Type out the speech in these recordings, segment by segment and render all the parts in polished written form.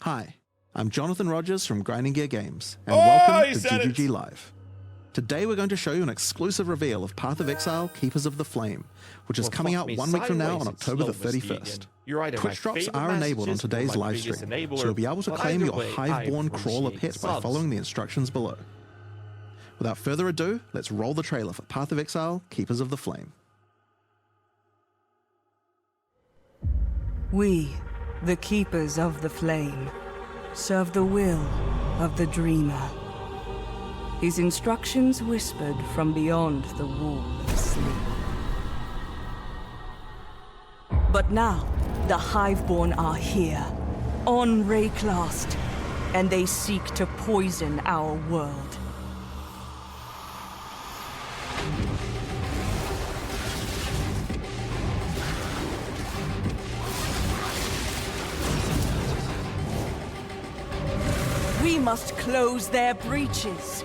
Hi, I'm Jonathan Rogers from Grinding Gear Games, and welcome to GGG Live. Today we're going to show you an exclusive reveal of Path of Exile, Keepers of the Flame, which is coming out 1 week from now on October the 31st. Twitch drops are enabled on today's live stream, so you'll be able to claim your Hive-born crawler pet by following the instructions below. Without further ado, let's roll the trailer for Path of Exile, Keepers of the Flame. We, the Keepers of the Flame, serve the will of the Dreamer. His instructions whispered from beyond the wall of sleep. But now, the Hive-born are here, on Rayclast, and they seek to poison our world. We must close their breaches,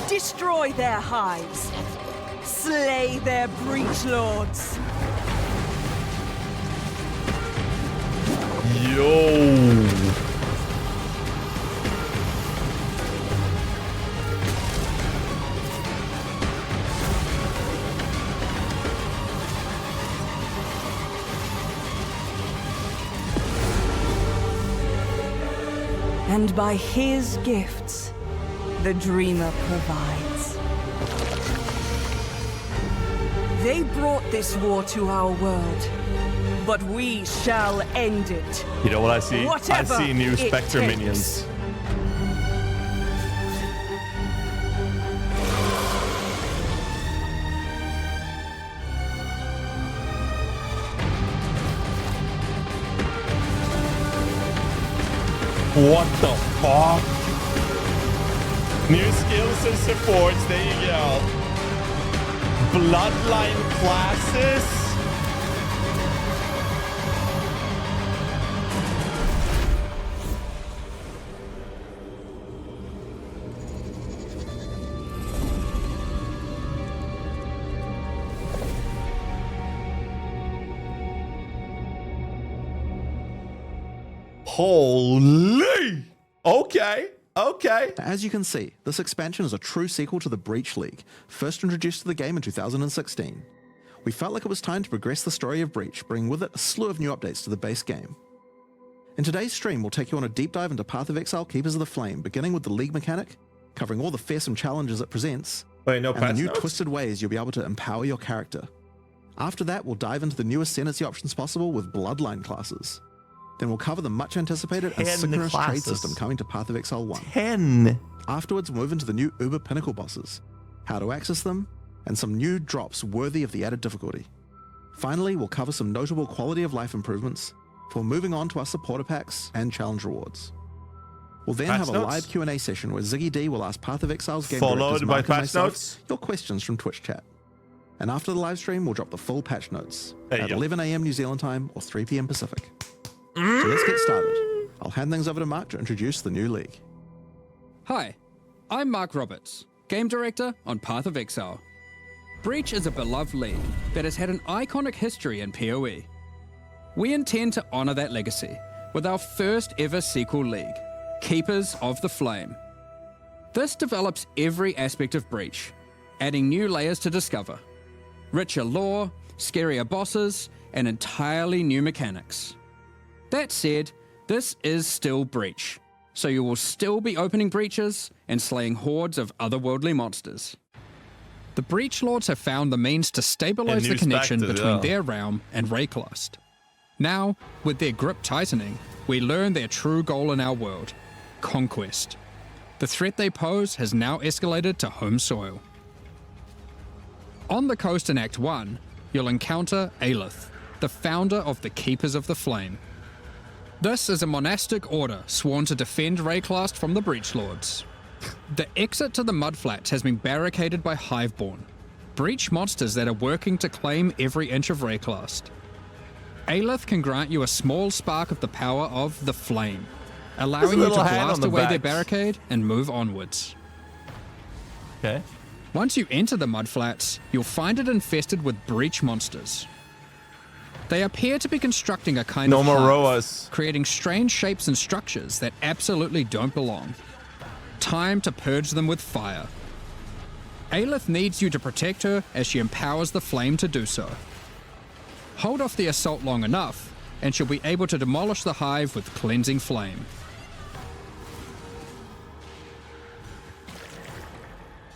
destroy their hives, slay their breach lords. Yo! And by his gifts, the Dreamer provides. They brought this war to our world, but we shall end it. You know what I see? Whatever I see new Spectre takes. minions. What the fuck? New skills and supports, there you go. Bloodline classes. Holy! Okay. As you can see, this expansion is a true sequel to the Breach League, first introduced to the game in 2016. We felt like it was time to progress the story of Breach, bringing with it a slew of new updates to the base game. In today's stream, we'll take you on a deep dive into Path of Exile, Keepers of the Flame, beginning with the League mechanic, covering all the fearsome challenges it presents, Wait, no and the patch new notes? twisted ways you'll be able to empower your character. After that, we'll dive into the new ascendancy options possible with Bloodline classes. Then we'll cover the much anticipated 10 Asynchronous trade classes. system coming to Path of Exile 1. 10. Afterwards, move into the new Uber Pinnacle bosses, how to access them, and some new drops worthy of the added difficulty. Finally, we'll cover some notable quality of life improvements before moving on to our supporter packs and challenge rewards. We'll then Patch have a notes? live Q&A session where Ziggy D will ask Path of Exile's game Followed directors by Mark and patch myself notes? your questions from Twitch chat. And after the live stream, we'll drop the full patch notes There you at go. 11 AM New Zealand time or 3 PM Pacific. So let's get started. I'll hand things over to Mark to introduce the new league. Hi, I'm Mark Roberts, Game Director on Path of Exile. Breach is a beloved league that has had an iconic history in PoE. We intend to honour that legacy with our first ever sequel league, Keepers of the Flame. This develops every aspect of Breach, adding new layers to discover, richer lore, scarier bosses, and entirely new mechanics. That said, this is still Breach, so you will still be opening breaches and slaying hordes of otherworldly monsters. The Breach Lords have found the means to stabilize And the connection Spectre, between yeah. their realm and Rayclast. Now, with their grip tightening, we learn their true goal in our world, conquest. The threat they pose has now escalated to home soil. On the coast in Act 1, you'll encounter Aelith, the founder of the Keepers of the Flame. This is a monastic order sworn to defend Rayclast from the Breach Lords. The exit to the Mudflats has been barricaded by Hive-born, Breach monsters that are working to claim every inch of Rayclast. Aelith can grant you a small spark of the power of the Flame, allowing you to blast away their barricade and move onwards. Okay. Once you enter the Mudflats, you'll find it infested with Breach monsters. They appear to be constructing a kind of more hive, roas. creating strange shapes and structures that absolutely don't belong. Time to purge them with fire. Aelith needs you to protect her as she empowers the flame to do so. Hold off the assault long enough, and she'll be able to demolish the hive with cleansing flame.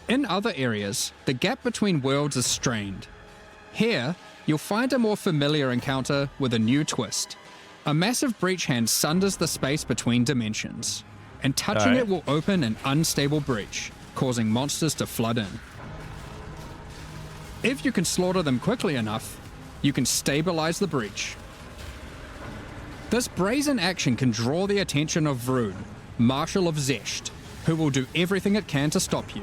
In other areas, the gap between worlds is strained. Here, you'll find a more familiar encounter with a new twist. A massive breach hand sunders the space between dimensions, and touching it will open an unstable breach, causing monsters to flood in. If you can slaughter them quickly enough, you can stabilize the breach. This brazen action can draw the attention of Vroon, Marshal of Zesht, who will do everything it can to stop you.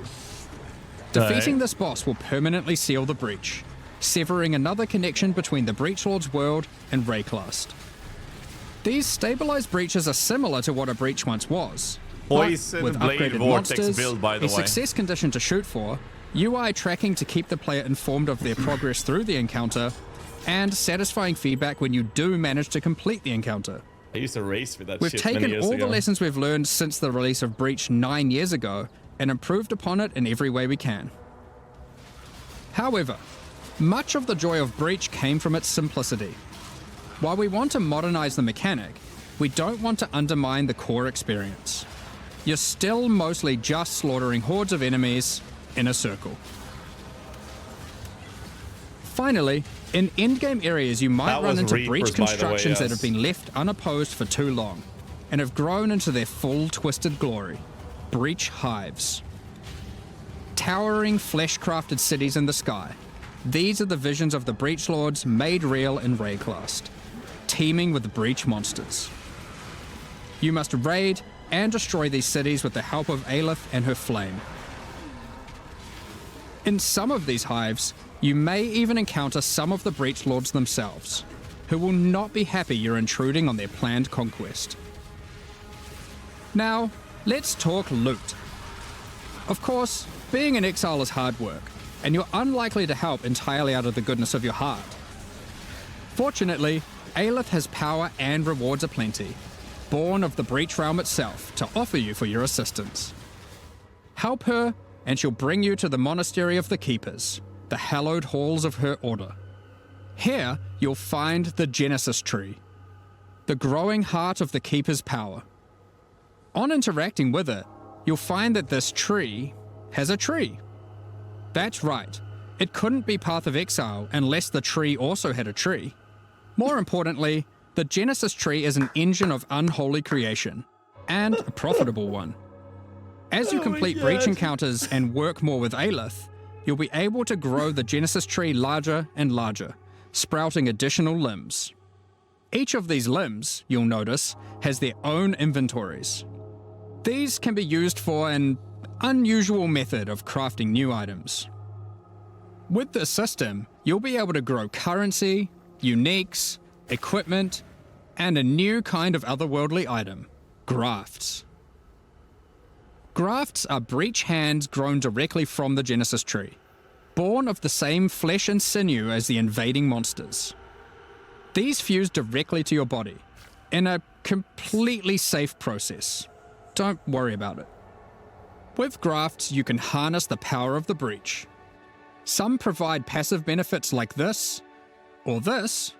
Defeating this boss will permanently seal the breach, severing another connection between the Breachlord's world and Rayclast. These stabilized breaches are similar to what a breach once was, Poison with Blade upgraded Vortex monsters, build, by the a way. success condition to shoot for, UI tracking to keep the player informed of their progress through the encounter, and satisfying feedback when you do manage to complete the encounter. I used to race with that We've shit many taken years all ago. the lessons we've learned since the release of Breach 9 years ago and improved upon it in every way we can. However, much of the joy of Breach came from its simplicity. While we want to modernize the mechanic, we don't want to undermine the core experience. You're still mostly just slaughtering hordes of enemies in a circle. Finally, in endgame areas you might run into Reapers, breach by the way, constructions that yes. have been left unopposed for too long and have grown into their full twisted glory. Breach hives. Towering flesh-crafted cities in the sky. These are the visions of the Breachlords made real in Rayclast, teeming with breach monsters. You must raid and destroy these cities with the help of Aelith and her flame. In some of these hives, you may even encounter some of the Breachlords themselves, who will not be happy you're intruding on their planned conquest. Now, let's talk loot. Of course, being in exile is hard work, and you're unlikely to help entirely out of the goodness of your heart. Fortunately, Aelith has power and rewards aplenty, born of the Breach Realm itself, to offer you for your assistance. Help her, and she'll bring you to the Monastery of the Keepers, the hallowed halls of her order. Here, you'll find the Genesis Tree, the growing heart of the Keeper's power. On interacting with it, you'll find that this tree has a tree. That's right, it couldn't be Path of Exile unless the tree also had a tree. More importantly, the Genesis Tree is an engine of unholy creation, and a profitable one. As you complete breach encounters and work more with Aelith, you'll be able to grow the Genesis Tree larger and larger, sprouting additional limbs. Each of these limbs, you'll notice, has their own inventories. These can be used for an unusual method of crafting new items. With this system, you'll be able to grow currency, uniques, equipment, and a new kind of otherworldly item, grafts. Grafts are breach hands grown directly from the Genesis Tree, born of the same flesh and sinew as the invading monsters. These fuse directly to your body, in a completely safe process. Don't worry about it. With grafts, you can harness the power of the breach. Some provide passive benefits like this, or this,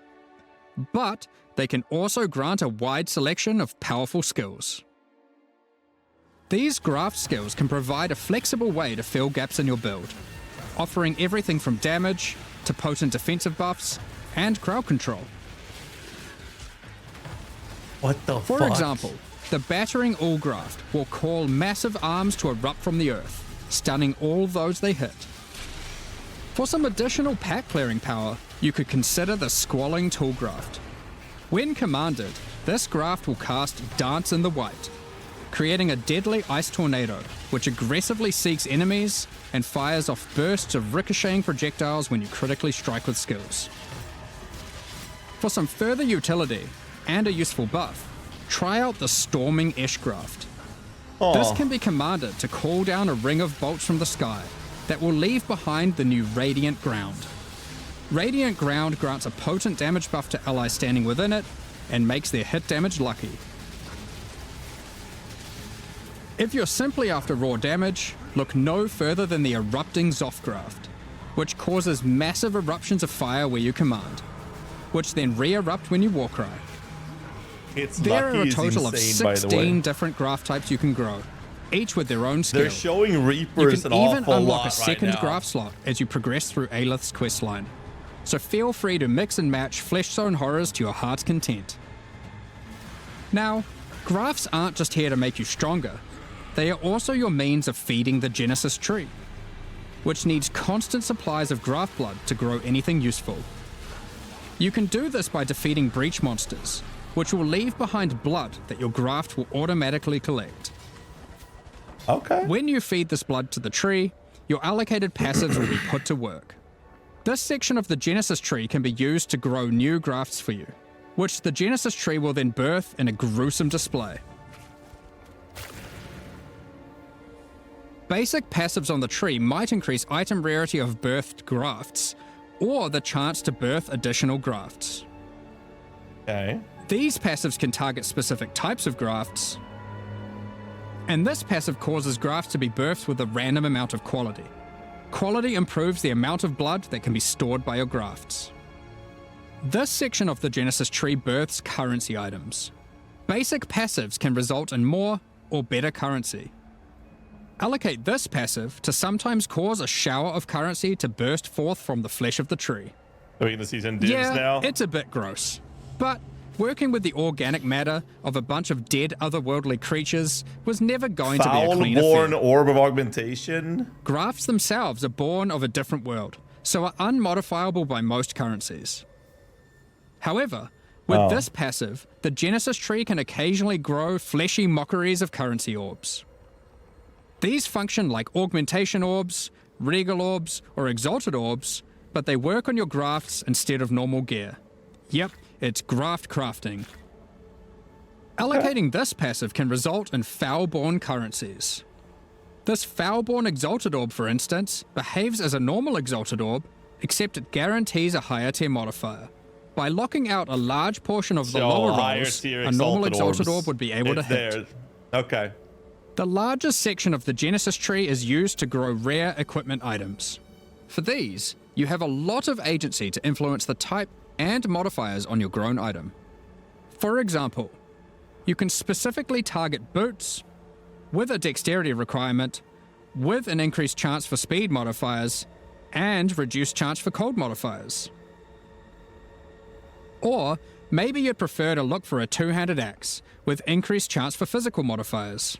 but they can also grant a wide selection of powerful skills. These graft skills can provide a flexible way to fill gaps in your build, offering everything from damage to potent defensive buffs and crowd control. What the fuck? For example, the Battering All graft will call massive arms to erupt from the earth, stunning all those they hit. For some additional pack clearing power, you could consider the Squalling Tool graft. When commanded, this graft will cast Dance in the White, creating a deadly ice tornado which aggressively seeks enemies and fires off bursts of ricocheting projectiles when you critically strike with skills. For some further utility and a useful buff, try out the Storming Esh graft. This can be commanded to call down a ring of bolts from the sky that will leave behind the new radiant ground. Radiant Ground grants a potent damage buff to allies standing within it and makes their hit damage lucky. If you're simply after raw damage, look no further than the Erupting Zothgraft, which causes massive eruptions of fire where you command, which then re-erupt when you Warcry. There are a total of 16 different graft types you can grow, each with their own skill. They're showing Reapers an awful lot right now. You can even unlock a second graft slot as you progress through Aelith's questline. So feel free to mix and match Flesh Zone horrors to your heart's content. Now, grafts aren't just here to make you stronger. They are also your means of feeding the Genesis tree, which needs constant supplies of graft blood to grow anything useful. You can do this by defeating breach monsters, which will leave behind blood that your graft will automatically collect. Okay. When you feed this blood to the tree, your allocated passives will be put to work. This section of the Genesis tree can be used to grow new grafts for you, which the Genesis tree will then birth in a gruesome display. Basic passives on the tree might increase item rarity of birthed grafts, or the chance to birth additional grafts. Okay. These passives can target specific types of grafts, and this passive causes grafts to be birthed with a random amount of quality. Quality improves the amount of blood that can be stored by your grafts. This section of the Genesis tree births currency items. Basic passives can result in more or better currency. Allocate this passive to sometimes cause a shower of currency to burst forth from the flesh of the tree. Are we going to see some dibs now? It's a bit gross, but working with the organic matter of a bunch of dead otherworldly creatures was never going to be a clean affair. Foul-born orb of augmentation? Grafts themselves are born of a different world, so are unmodifiable by most currencies. However, with this passive, the Genesis tree can occasionally grow fleshy mockeries of currency orbs. These function like augmentation orbs, regal orbs, or exalted orbs, but they work on your grafts instead of normal gear. Yep, it's graft crafting. Allocating this passive can result in foul-born currencies. This foul-born exalted orb, for instance, behaves as a normal exalted orb, except it guarantees a higher tier modifier. By locking out a large portion of the lower rolls, a normal exalted orb would be able to hit. Okay. The largest section of the Genesis tree is used to grow rare equipment items. For these, you have a lot of agency to influence the type and modifiers on your grown item. For example, you can specifically target boots with a dexterity requirement, with an increased chance for speed modifiers, and reduced chance for cold modifiers. Or maybe you'd prefer to look for a two-handed axe with increased chance for physical modifiers.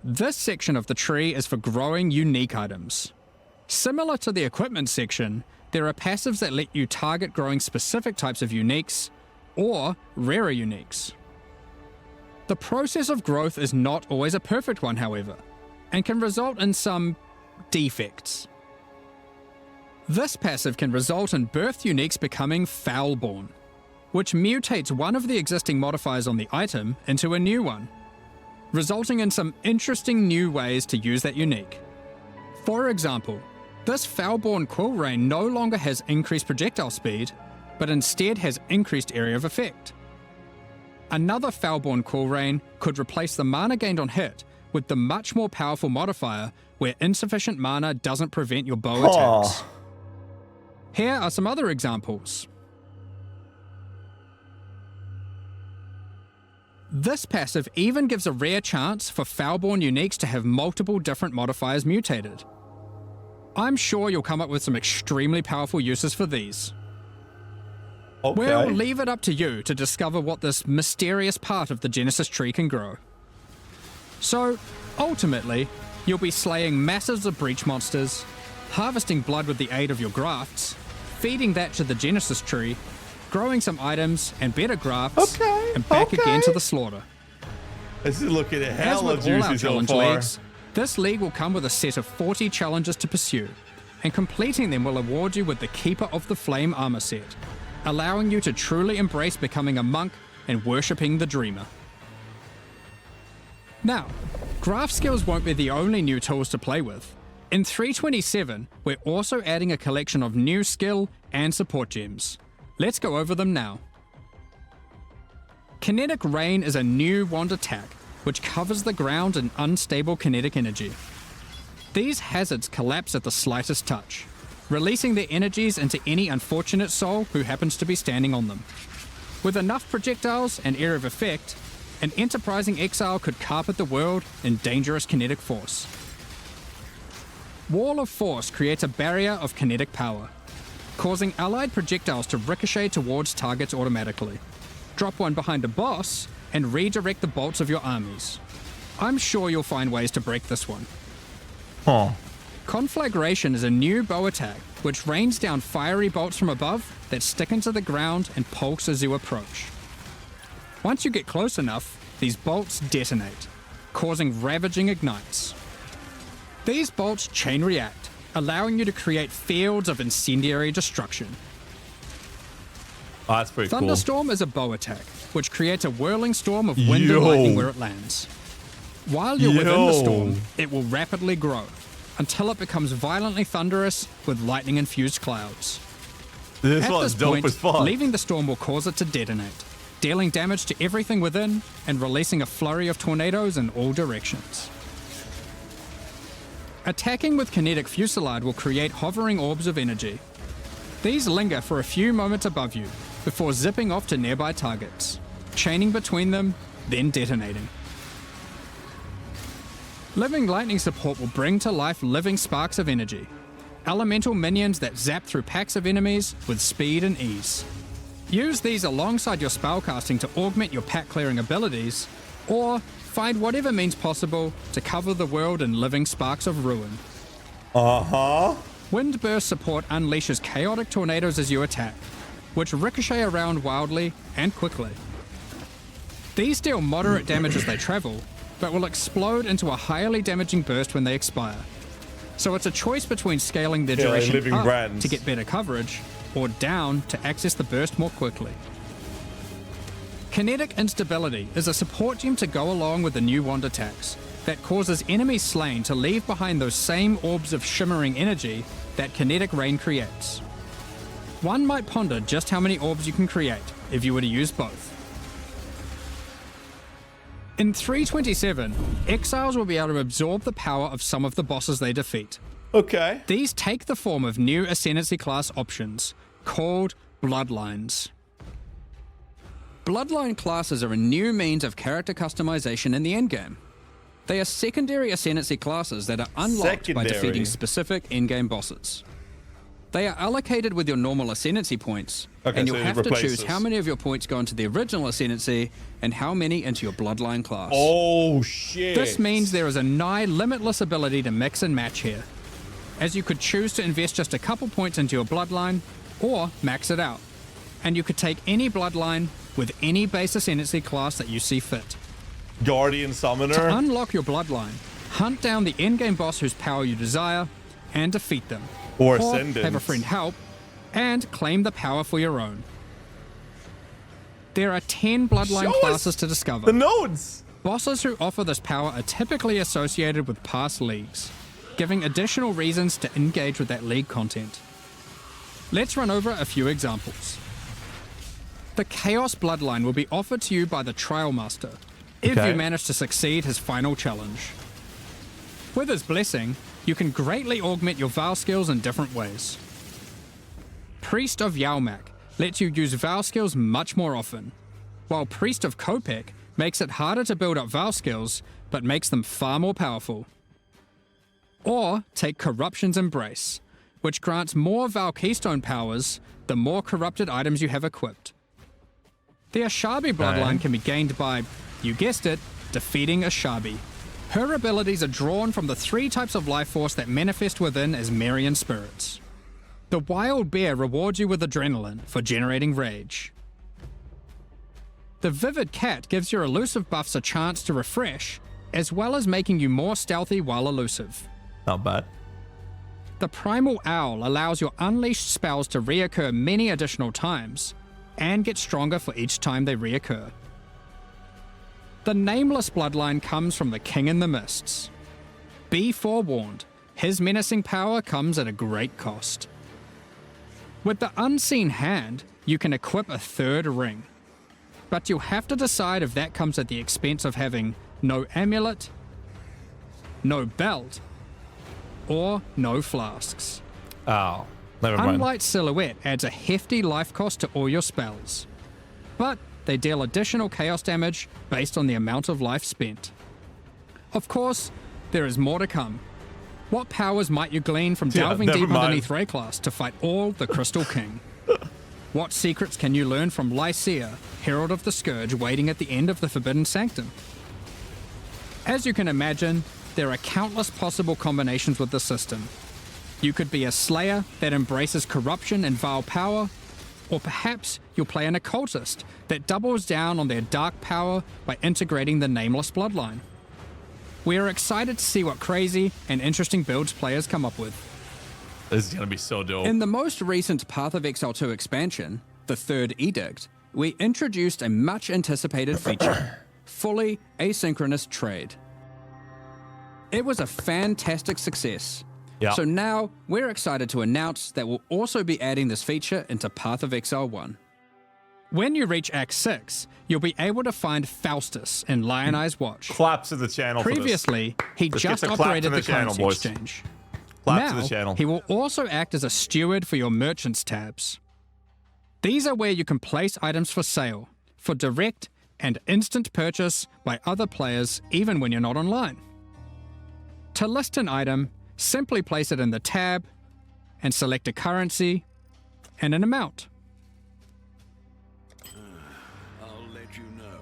This section of the tree is for growing unique items. Similar to the equipment section, there are passives that let you target growing specific types of uniques or rarer uniques. The process of growth is not always a perfect one, however, and can result in some defects. This passive can result in birth uniques becoming foul-born, which mutates one of the existing modifiers on the item into a new one, resulting in some interesting new ways to use that unique. For example, this foul-born quill rain no longer has increased projectile speed, but instead has increased area of effect. Another foul-born quill rain could replace the mana gained on hit with the much more powerful modifier where insufficient mana doesn't prevent your bow attacks. Here are some other examples. This passive even gives a rare chance for foul-born uniques to have multiple different modifiers mutated. I'm sure you'll come up with some extremely powerful uses for these. Okay. We'll leave it up to you to discover what this mysterious part of the Genesis tree can grow. So, ultimately, you'll be slaying masses of breach monsters, harvesting blood with the aid of your grafts, feeding that to the Genesis tree, growing some items and better grafts, and back again to the slaughter. This is looking at hell As of with all our juicy so challenge far. leagues, this league will come with a set of 40 challenges to pursue, and completing them will award you with the Keeper of the Flame armor set, allowing you to truly embrace becoming a monk and worshipping the Dreamer. Now, graft skills won't be the only new tools to play with. In 327, we're also adding a collection of new skill and support gems. Let's go over them now. Kinetic Rain is a new wand attack which covers the ground in unstable kinetic energy. These hazards collapse at the slightest touch, releasing their energies into any unfortunate soul who happens to be standing on them. With enough projectiles and area of effect, an enterprising exile could carpet the world in dangerous kinetic force. Wall of Force creates a barrier of kinetic power, causing allied projectiles to ricochet towards targets automatically. Drop one behind a boss and redirect the bolts of your armies. I'm sure you'll find ways to break this one. Huh. Conflagration is a new bow attack which rains down fiery bolts from above that stick into the ground and pulse as you approach. Once you get close enough, these bolts detonate, causing ravaging ignites. These bolts chain react, allowing you to create fields of incendiary destruction. Oh, that's pretty Thunderstorm is a bow attack, which creates a whirling storm of wind and lightning where it lands. While you're within the storm, it will rapidly grow, until it becomes violently thunderous with lightning-infused clouds. This At one's this dope point, as fuck. leaving the storm will cause it to detonate, dealing damage to everything within and releasing a flurry of tornadoes in all directions. Attacking with Kinetic Fusillade will create hovering orbs of energy. These linger for a few moments above you, before zipping off to nearby targets, chaining between them, then detonating. Living Lightning support will bring to life living sparks of energy, elemental minions that zap through packs of enemies with speed and ease. Use these alongside your spellcasting to augment your pack clearing abilities, or find whatever means possible to cover the world in living sparks of ruin. Windburst support unleashes chaotic tornadoes as you attack, which ricochet around wildly and quickly. These deal moderate damage as they travel, but will explode into a highly damaging burst when they expire. So it's a choice between scaling their duration up to get better coverage, or down to access the burst more quickly. Kinetic Instability is a support gem to go along with the new wand attacks that causes enemies slain to leave behind those same orbs of shimmering energy that Kinetic Rain creates. One might ponder just how many orbs you can create if you were to use both. In 327, exiles will be able to absorb the power of some of the bosses they defeat. Okay. These take the form of new Ascendancy class options, called Bloodlines. Bloodline classes are a new means of character customization in the endgame. They are secondary Ascendancy classes that are unlocked by defeating specific endgame bosses. They are allocated with your normal Ascendancy points, and you'll have to choose how many of your points go into the original Ascendancy and how many into your Bloodline class. Oh, shit. This means there is a nigh limitless ability to mix and match here, as you could choose to invest just a couple points into your Bloodline, or max it out, and you could take any Bloodline with any base Ascendancy class that you see fit. Guardian Summoner. To unlock your Bloodline, hunt down the endgame boss whose power you desire, and defeat them. Or have a friend help, and claim the power for your own. There are 10 Bloodline classes to discover. The nodes! Bosses who offer this power are typically associated with past leagues, giving additional reasons to engage with that league content. Let's run over a few examples. The Chaos Bloodline will be offered to you by the Trial Master, if you manage to succeed his final challenge. With his blessing, you can greatly augment your Val skills in different ways. Priest of Yalmak lets you use Val skills much more often, while Priest of Kopek makes it harder to build up Val skills, but makes them far more powerful. Or take Corruption's Embrace, which grants more Val Keystone powers the more corrupted items you have equipped. The Ashabi Bloodline can be gained by, you guessed it, defeating Ashabi. Her abilities are drawn from the 3 types of life force that manifest within as Marian spirits. The Wild Bear rewards you with adrenaline for generating rage. The Vivid Cat gives your elusive buffs a chance to refresh, as well as making you more stealthy while elusive. Not bad. The Primal Owl allows your unleashed spells to reoccur many additional times, and get stronger for each time they reoccur. The Nameless Bloodline comes from the King in the Mists. Be forewarned, his menacing power comes at a great cost. With the Unseen Hand, you can equip a third ring, but you'll have to decide if that comes at the expense of having no amulet, no belt, or no flasks. Oh, never mind. Unlight Silhouette adds a hefty life cost to all your spells, but they deal additional chaos damage based on the amount of life spent. Of course, there is more to come. What powers might you glean from delving deep underneath Rayclass to fight all the Crystal King? What secrets can you learn from Lycia, Herald of the Scourge, waiting at the end of the Forbidden Sanctum? As you can imagine, there are countless possible combinations with the system. You could be a Slayer that embraces corruption and vile power, or perhaps you'll play an Occultist that doubles down on their dark power by integrating the Nameless Bloodline. We are excited to see what crazy and interesting builds players come up with. This is going to be so dope. In the most recent Path of Exile 2 expansion, the Third Edict, we introduced a much anticipated feature, fully asynchronous trade. It was a fantastic success. Yeah. So now we're excited to announce that we'll also be adding this feature into Path of Exile 1. When you reach Act 6, you'll be able to find Faustus in Lion Eye's Watch. Claps to the channel. Previously, he just operated the currency exchange. Claps to the channel. He will also act as a steward for your merchants tabs. These are where you can place items for sale, for direct and instant purchase by other players even when you're not online. To list an item, simply place it in the tab and select a currency and an amount. I'll let you know.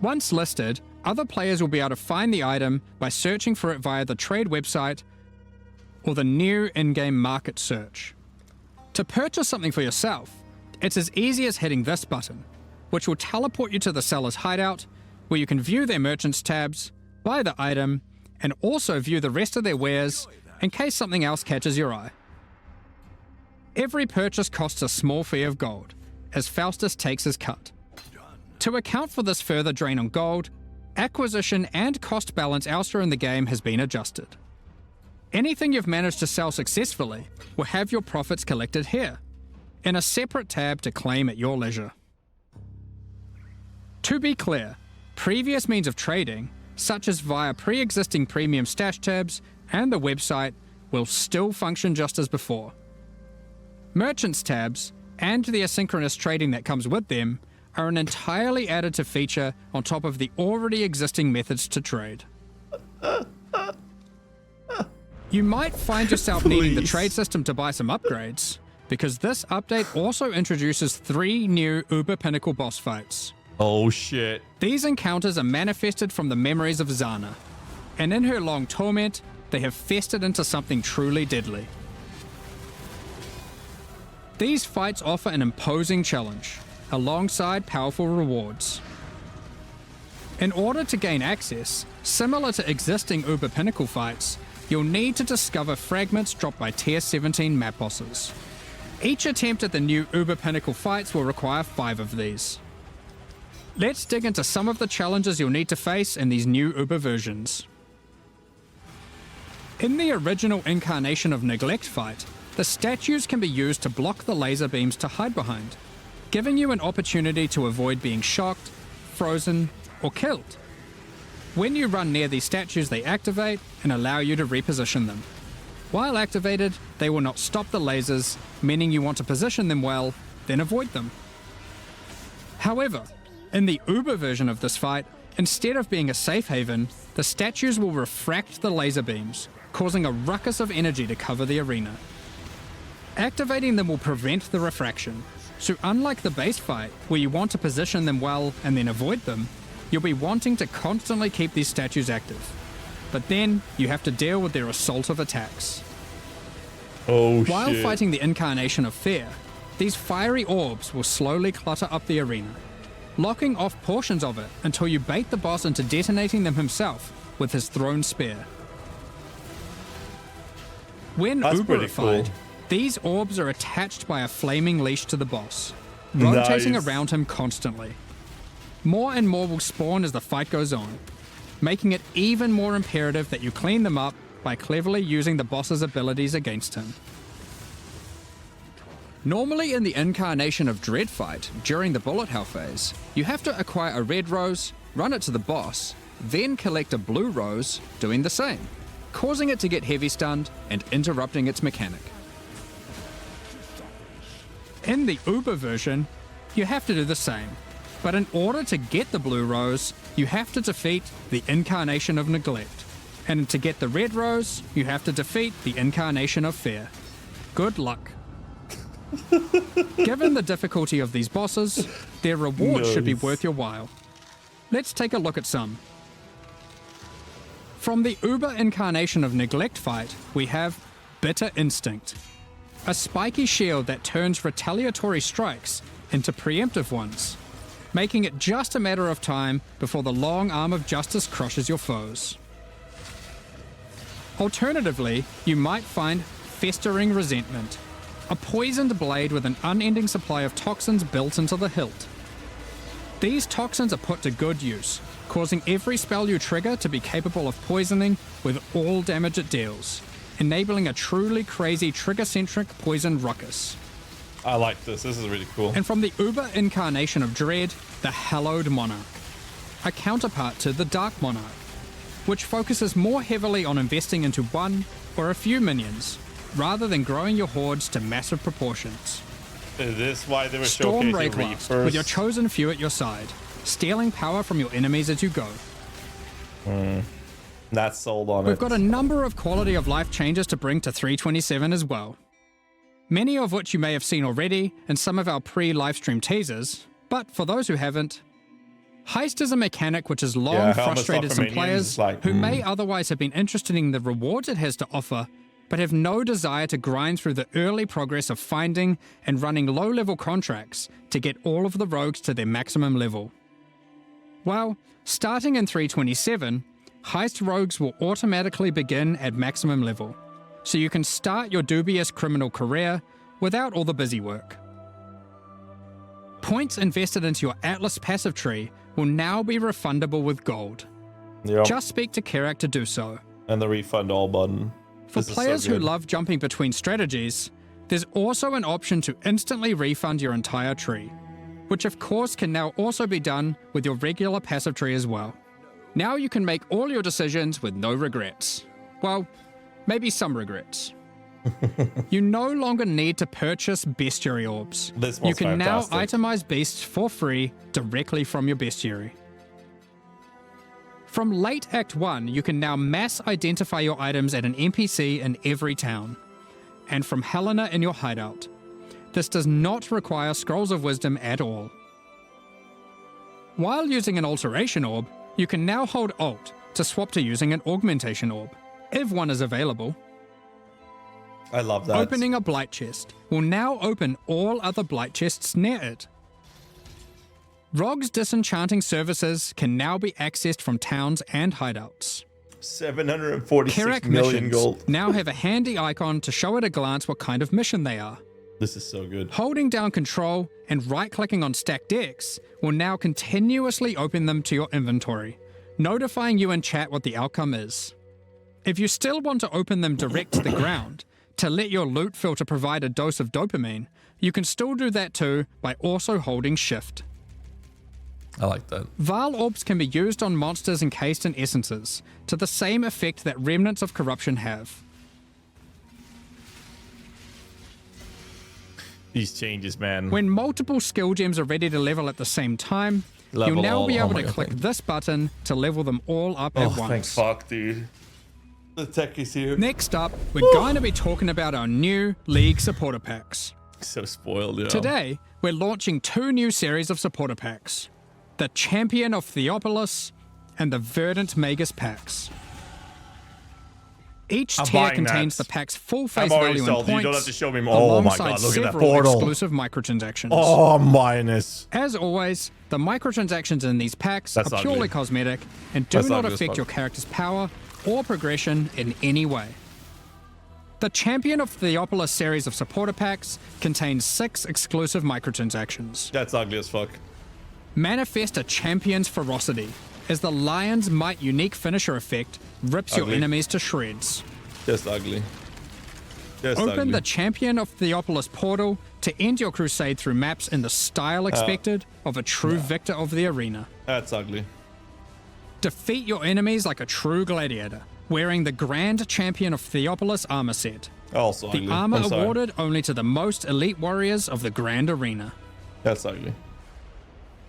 Once listed, other players will be able to find the item by searching for it via the trade website or the new in-game market search. To purchase something for yourself, it's as easy as hitting this button, which will teleport you to the seller's hideout, where you can view their merchants tabs, buy the item, and also view the rest of their wares in case something else catches your eye. Every purchase costs a small fee of gold, as Faustus takes his cut. To account for this further drain on gold, acquisition and cost balance elsewhere in the game has been adjusted. Anything you've managed to sell successfully will have your profits collected here, in a separate tab to claim at your leisure. To be clear, previous means of trading, such as via pre-existing premium stash tabs and the website, will still function just as before. Merchants tabs, and the asynchronous trading that comes with them, are an entirely additive feature on top of the already existing methods to trade. You might find yourself needing the trade system to buy some upgrades, because this update also introduces 3 new Uber Pinnacle boss fights. Oh shit. These encounters are manifested from the memories of Zana, and in her long torment, they have festered into something truly deadly. These fights offer an imposing challenge, alongside powerful rewards. In order to gain access, similar to existing Uber Pinnacle fights, you'll need to discover fragments dropped by Tier 17 map bosses. Each attempt at the new Uber Pinnacle fights will require 5 of these. Let's dig into some of the challenges you'll need to face in these new Uber versions. In the original incarnation of Neglect fight, the statues can be used to block the laser beams to hide behind, giving you an opportunity to avoid being shocked, frozen, or killed. When you run near these statues, they activate and allow you to reposition them. While activated, they will not stop the lasers, meaning you want to position them well, then avoid them. However, in the Uber version of this fight, instead of being a safe haven, the statues will refract the laser beams, causing a ruckus of energy to cover the arena. Activating them will prevent the refraction, so unlike the base fight, where you want to position them well and then avoid them, you'll be wanting to constantly keep these statues active. But then, you have to deal with their assault of attacks. Oh While shit. fighting the incarnation of fear, these fiery orbs will slowly clutter up the arena, locking off portions of it until you bait the boss into detonating them himself with his thrown spear. When That's pretty Uberified, cool. these orbs are attached by a flaming leash to the boss, rotating Nice. around him constantly. More and more will spawn as the fight goes on, making it even more imperative that you clean them up by cleverly using the boss's abilities against him. Normally in the Incarnation of Dread fight, during the bullet hell phase, you have to acquire a red rose, run it to the boss, then collect a blue rose, doing the same, causing it to get heavy stunned and interrupting its mechanic. In the Uber version, you have to do the same, but in order to get the blue rose, you have to defeat the Incarnation of Neglect, and to get the red rose, you have to defeat the Incarnation of Fear. Good luck. Given the difficulty of these bosses, their rewards should be worth your while. Let's take a look at some. From the Uber Incarnation of Neglect fight, we have Bitter Instinct, a spiky shield that turns retaliatory strikes into preemptive ones, making it just a matter of time before the long arm of justice crushes your foes. Alternatively, you might find Festering Resentment, a poisoned blade with an unending supply of toxins built into the hilt. These toxins are put to good use, causing every spell you trigger to be capable of poisoning with all damage it deals, enabling a truly crazy trigger-centric poison ruckus. I like this. This is really cool. And from the Uber Incarnation of Dread, the Hallowed Monarch, a counterpart to the Dark Monarch, which focuses more heavily on investing into one or a few minions, rather than growing your hordes to massive proportions. Is this why they were Storm showcasing Rayclast, Reapers? with your chosen few at your side, stealing power from your enemies as you go. That's sold on it. We've got a number of quality of life changes to bring to 327 as well. Many of which you may have seen already in some of our pre-livestream teasers, but for those who haven't, Heist is a mechanic which has long frustrated some players who may otherwise have been interested in the rewards it has to offer, but have no desire to grind through the early progress of finding and running low-level contracts to get all of the rogues to their maximum level. Well, starting in 327, Heist rogues will automatically begin at maximum level, so you can start your dubious criminal career without all the busy work. Points invested into your Atlas passive tree will now be refundable with gold. Yep. Just speak to Kerak to do so. And the refund all button. For players who love jumping between strategies, there's also an option to instantly refund your entire tree, which of course can now also be done with your regular passive tree as well. Now you can make all your decisions with no regrets. Well, maybe some regrets. You no longer need to purchase bestiary orbs. You can now itemize beasts for free directly from your bestiary. From late Act 1, you can now mass identify your items at an NPC in every town, and from Helena in your hideout. This does not require Scrolls of Wisdom at all. While using an Alteration Orb, you can now hold Alt to swap to using an Augmentation Orb, if one is available. I love that. Opening a Blight Chest will now open all other Blight Chests near it. Rogue's disenchanting services can now be accessed from towns and hideouts. 746 Kerak million missions gold. now have a handy icon to show at a glance what kind of mission they are. This is so good. Holding down Control and right-clicking on stacked decks will now continuously open them to your inventory, notifying you in chat what the outcome is. If you still want to open them direct to the ground, to let your loot filter provide a dose of dopamine, you can still do that too by also holding Shift. I like that. Val Orbs can be used on monsters encased in essences, to the same effect that Remnants of Corruption have. These changes, man. When multiple skill gems are ready to level at the same time, you'll now be able to click this button to level them all up at once. Thank fuck, dude. The tech is here. Next up, we're going to be talking about our new League supporter packs. So spoiled, yeah. Today, we're launching 2 new series of supporter packs. The Champion of Theopolis and the Verdant Magus packs. Each tier contains the pack's full face value and points, you don't have to show me more. Oh my god, look at that portal. Exclusive microtransactions. Oh, minus. As always, the microtransactions in these packs are purely cosmetic and do not affect your character's power or progression in any way. The Champion of Theopolis series of supporter packs contains 6 exclusive microtransactions. That's ugly as fuck. Manifest a Champion's Ferocity, as the Lion's Might unique finisher effect rips your enemies to shreds. Just ugly. Just Open ugly. the Champion of Theopolis portal to end your crusade through maps in the style expected of a true victor of the arena. That's ugly. Defeat your enemies like a true gladiator, wearing the Grand Champion of Theopolis armor set. Also The ugly. armor I'm sorry. awarded only to the most elite warriors of the Grand Arena. That's ugly.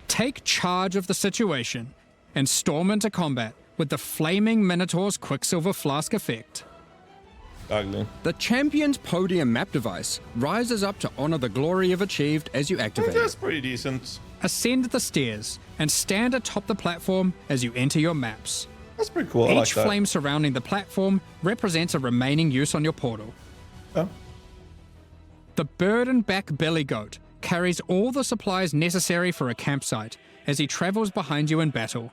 Take charge of the situation and storm into combat with the Flaming Minotaur's Quicksilver Flask effect. Ugly. The Champion's Podium map device rises up to honor the glory you've achieved as you activate That's it. pretty decent. Ascend the stairs and stand atop the platform as you enter your maps. That's pretty cool. I like Each that. flame surrounding the platform represents a remaining use on your portal. Oh. The burden-back Billy Goat carries all the supplies necessary for a campsite as he travels behind you in battle.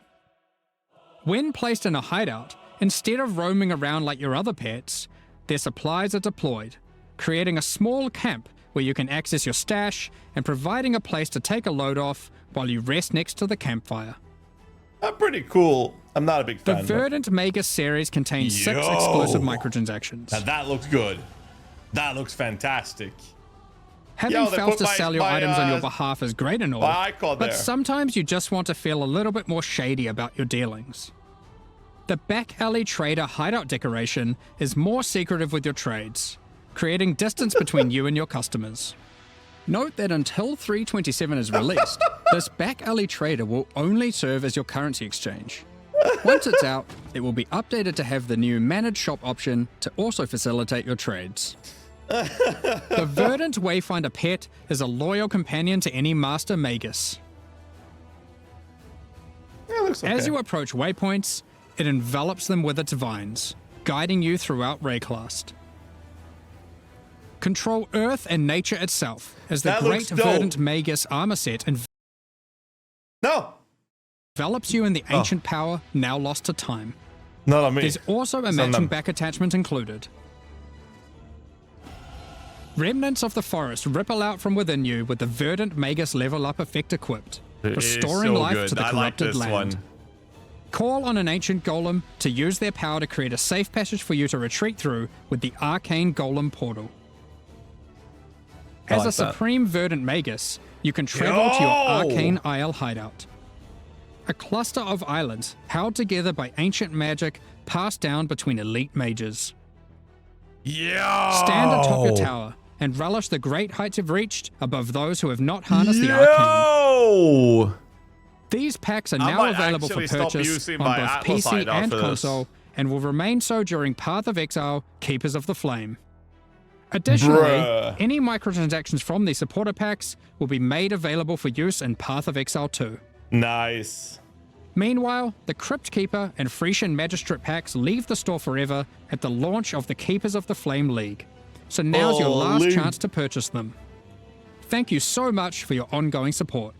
When placed in a hideout, instead of roaming around like your other pets, their supplies are deployed, creating a small camp where you can access your stash and providing a place to take a load off while you rest next to the campfire. Pretty cool. I'm not a big The fan. Verdant Magus series contains 6 Yo. exclusive microtransactions. Now that looks good. That looks fantastic. Having Yo, they Faust put to my- sell your my, items on your behalf is great and all, my icon but there. sometimes you just want to feel a little bit more shady about your dealings. The Back Alley Trader hideout decoration is more secretive with your trades, creating distance between you and your customers. Note that until 327 is released, this Back Alley Trader will only serve as your currency exchange. Once it's out, it will be updated to have the new Managed Shop option to also facilitate your trades. The Verdant Wayfinder pet is a loyal companion to any Master Magus. Yeah, it looks okay. As you approach waypoints, it envelops them with its vines, guiding you throughout Rayclast. Control Earth and nature itself as the That Great looks dope. Verdant Magus armor set No. envelops you in the ancient power now lost to time. Not on me. There's also a It's on matching them. back back attachment included. Remnants of the forest ripple out from within you with the Verdant Magus level up effect equipped, It is restoring so life good. to the I like corrupted this land. one. Call on an ancient golem to use their power to create a safe passage for you to retreat through with the Arcane Golem portal. I As like a that. Supreme Verdant Magus, you can travel to your Arcane Isle hideout. A cluster of islands held together by ancient magic passed down between elite mages. Yeah. Stand atop your tower and relish the great heights you've reached above those who have not harnessed the Arcane. Yo. These packs are I now might available for actually stop purchase using on my both Atlas PC hideout and for this. console and will remain so during Path of Exile, Keepers of the Flame. Additionally, Bruh. any microtransactions from these supporter packs will be made available for use in Path of Exile 2. Nice. Meanwhile, the Crypt Keeper and Frisian Magistrate packs leave the store forever at the launch of the Keepers of the Flame League. So now's your last Holy. chance to purchase them. Thank you so much for your ongoing support.